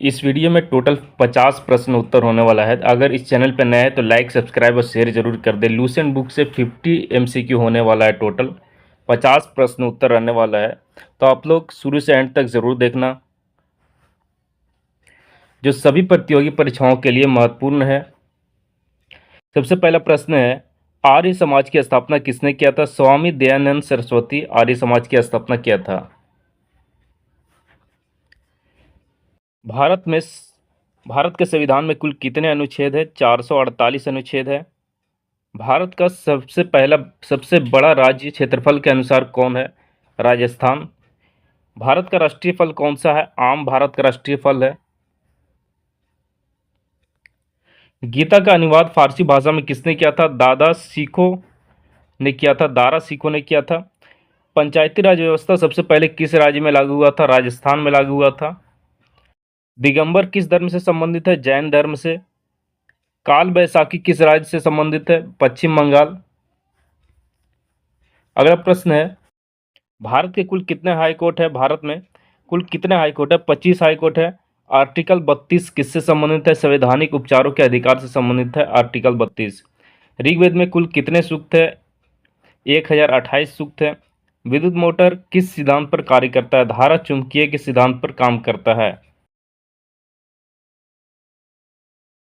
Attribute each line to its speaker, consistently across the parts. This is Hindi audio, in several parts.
Speaker 1: इस वीडियो में टोटल 50 प्रश्न उत्तर होने वाला है। अगर इस चैनल पर नया है तो लाइक सब्सक्राइब और शेयर जरूर कर दे। लूसेंट बुक से 50 एमसीक्यू होने वाला है। टोटल 50 प्रश्न उत्तर रहने वाला है, तो आप लोग शुरू से एंड तक ज़रूर देखना, जो सभी प्रतियोगी परीक्षाओं के लिए महत्वपूर्ण है। सबसे पहला प्रश्न है, आर्य समाज की स्थापना किसने किया था? स्वामी दयानंद सरस्वती आर्य समाज की स्थापना किया था। भारत में भारत के संविधान में कुल कितने अनुच्छेद है? 448 अनुच्छेद है। भारत का सबसे बड़ा राज्य क्षेत्रफल के अनुसार कौन है? राजस्थान। भारत का राष्ट्रीय फल कौन सा है? आम भारत का राष्ट्रीय फल है। गीता का अनुवाद फारसी भाषा में किसने किया था? दादा सीखो ने किया था। दारा सीखो ने किया था। पंचायती राज व्यवस्था सबसे पहले किस राज्य में लागू हुआ था? राजस्थान में लागू हुआ था। दिगंबर किस धर्म से संबंधित है? जैन धर्म से। काल बैसाखी किस राज्य से संबंधित है? पश्चिम बंगाल। अगला प्रश्न है, भारत के कुल कितने हाई कोर्ट है? भारत में कुल कितने हाई कोर्ट है? 25 हाई कोर्ट है। आर्टिकल 32 किससे संबंधित है? संवैधानिक उपचारों के अधिकार से संबंधित है। आर्टिकल 32। ऋग्वेद में कुल कितने सूक्त है? 1028 सूक्त है। विद्युत मोटर किस सिद्धांत पर कार्य करता है? धारा चुंबकीय के सिद्धांत पर काम करता है।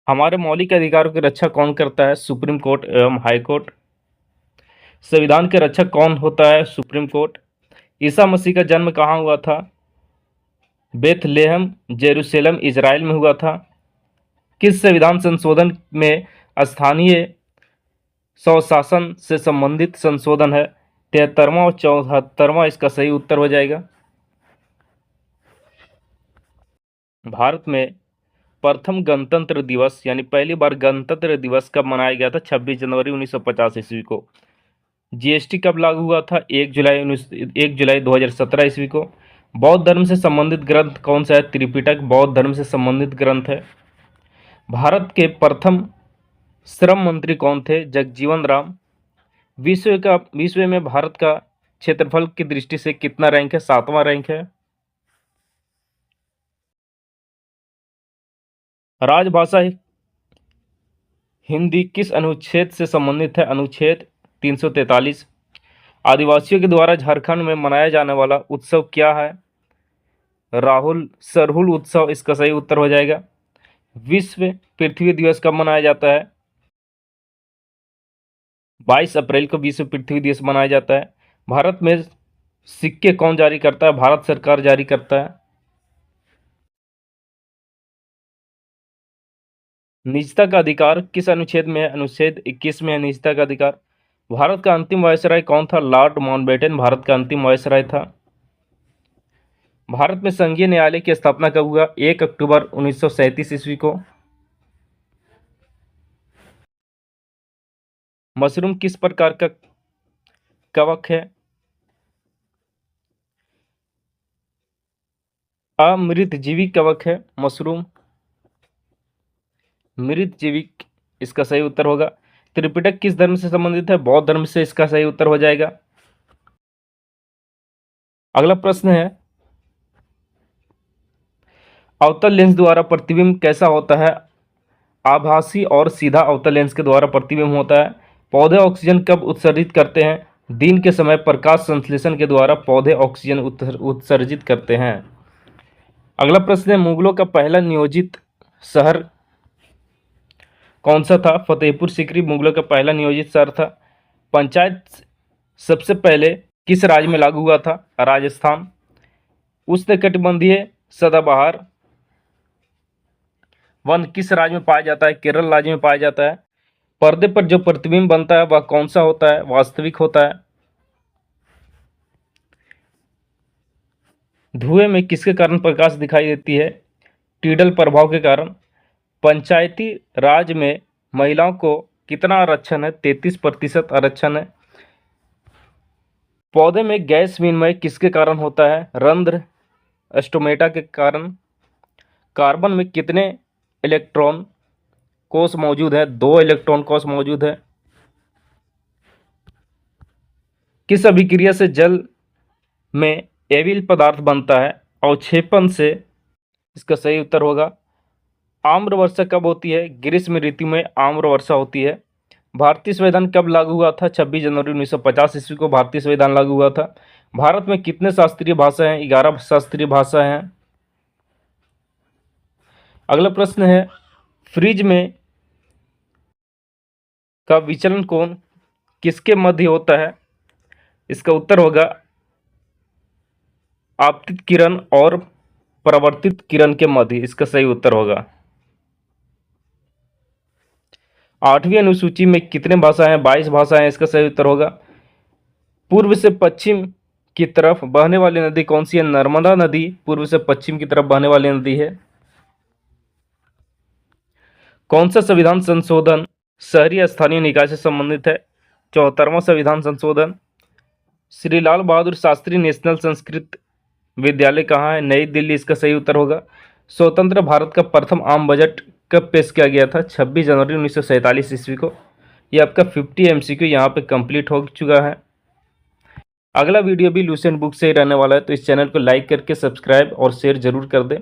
Speaker 1: हमारे मौलिक अधिकारों की रक्षा कौन करता है? सुप्रीम कोर्ट एवं हाई कोर्ट। संविधान के रक्षक कौन होता है? Supreme court. ईसा मसीह का जन्म कहाँ हुआ था? बेथलेहम जेरूशलेम इजराइल में हुआ था। किस संविधान संशोधन में स्थानीय स्वशासन से संबंधित संशोधन है? 73वां और 74वां इसका सही उत्तर हो जाएगा। भारत में प्रथम गणतंत्र दिवस यानी पहली बार गणतंत्र दिवस कब मनाया गया था? 26 जनवरी 1950 ईस्वी को। जीएसटी कब लागू हुआ था? 1 जुलाई 2017 ईस्वी को। बौद्ध धर्म से संबंधित ग्रंथ कौन सा है? त्रिपिटक बौद्ध धर्म से संबंधित ग्रंथ है। भारत के प्रथम श्रम मंत्री कौन थे? जगजीवन राम। विश्व में भारत का क्षेत्रफल की दृष्टि से कितना रैंक है? 7वां रैंक है। राजभाषा हिंदी किस अनुच्छेद से संबंधित है? अनुच्छेद 343। आदिवासियों के द्वारा झारखंड में मनाया जाने वाला उत्सव क्या है? सरहुल उत्सव इसका सही उत्तर हो जाएगा। विश्व पृथ्वी दिवस कब मनाया जाता है? 22 अप्रैल को विश्व पृथ्वी दिवस मनाया जाता है। भारत में सिक्के कौन जारी करता है? भारत सरकार जारी करता है। निजता का अधिकार किस अनुच्छेद में है? अनुच्छेद 21 में है निजता का अधिकार। भारत का अंतिम वायसराय कौन था? लॉर्ड माउंटबेटन भारत का अंतिम वायसराय था। भारत में संघीय न्यायालय की स्थापना कब हुआ? 1 अक्टूबर 1937 ईस्वी को। मशरूम किस प्रकार का कवक है? अमृतजीवी कवक है मशरूम। मृतजीवी इसका सही उत्तर होगा। त्रिपिटक किस धर्म से संबंधित है? बौद्ध धर्म से इसका सही उत्तर हो जाएगा। अगला प्रश्न है, अवतल लेंस द्वारा प्रतिबिंब कैसा होता है? आभासी और सीधा अवतल लेंस के द्वारा प्रतिबिंब होता है। पौधे ऑक्सीजन कब उत्सर्जित करते हैं? दिन के समय प्रकाश संश्लेषण के द्वारा पौधे ऑक्सीजन उत्सर्जित करते हैं। अगला प्रश्न है, मुगलों का पहला नियोजित शहर कौन सा था? फतेहपुर सीकरी मुगलों का पहला नियोजित शहर था। पंचायत सबसे पहले किस राज्य में लागू हुआ था? राजस्थान। उष्णकटिबंधीय सदाबहार वन किस राज्य में पाया जाता है? केरल राज्य में पाया जाता है। पर्दे पर जो प्रतिबिंब बनता है वह कौन सा होता है? वास्तविक होता है। धुएं में किसके कारण प्रकाश दिखाई देती है? टीडल प्रभाव के कारण। पंचायती राज में महिलाओं को कितना आरक्षण है? 33% आरक्षण है। पौधे में गैस विनिमय किसके कारण होता है? रंध्र स्टोमेटा के कारण। कार्बन में कितने इलेक्ट्रॉन कोष मौजूद है? 2 इलेक्ट्रॉन कोष मौजूद है। किस अभिक्रिया से जल में एविल पदार्थ बनता है? अवक्षेपण से इसका सही उत्तर होगा आम्र वर्षा कब होती है? ग्रीष्म ऋतु में आम्र वर्षा होती है। भारतीय संविधान कब लागू हुआ था? 26 जनवरी 1950 ईस्वी को भारतीय संविधान लागू हुआ था। भारत में कितने शास्त्रीय भाषा हैं? 11 शास्त्रीय भाषा हैं। अगला प्रश्न है फ्रिज में का विचलन कोण किसके मध्य होता है? इसका उत्तर होगा आपतित किरण और परावर्तित किरण के मध्य। इसका सही उत्तर होगा। 8वीं अनुसूची में कितने भाषाएं हैं? 22 भाषाएं हैं। इसका सही उत्तर होगा पूर्व से पश्चिम की तरफ बहने वाली नदी कौन सी है? नर्मदा नदी पूर्व से पश्चिम की तरफ बहने वाली नदी है। कौन सा संविधान संशोधन शहरी स्थानीय निकाय से संबंधित है? 74वां संविधान संशोधन। श्री लाल बहादुर शास्त्री नेशनल संस्कृत विद्यालय कहाँ है? नई दिल्ली। इसका सही उत्तर होगा स्वतंत्र भारत का प्रथम आम बजट कब पेश किया गया था? 26 जनवरी 1947 ईस्वी को। यह आपका 50 MCQ यहाँ पे कंप्लीट हो चुका है। अगला वीडियो भी लुसेंट बुक से ही रहने वाला है, तो इस चैनल को लाइक करके सब्सक्राइब और शेयर जरूर कर दें।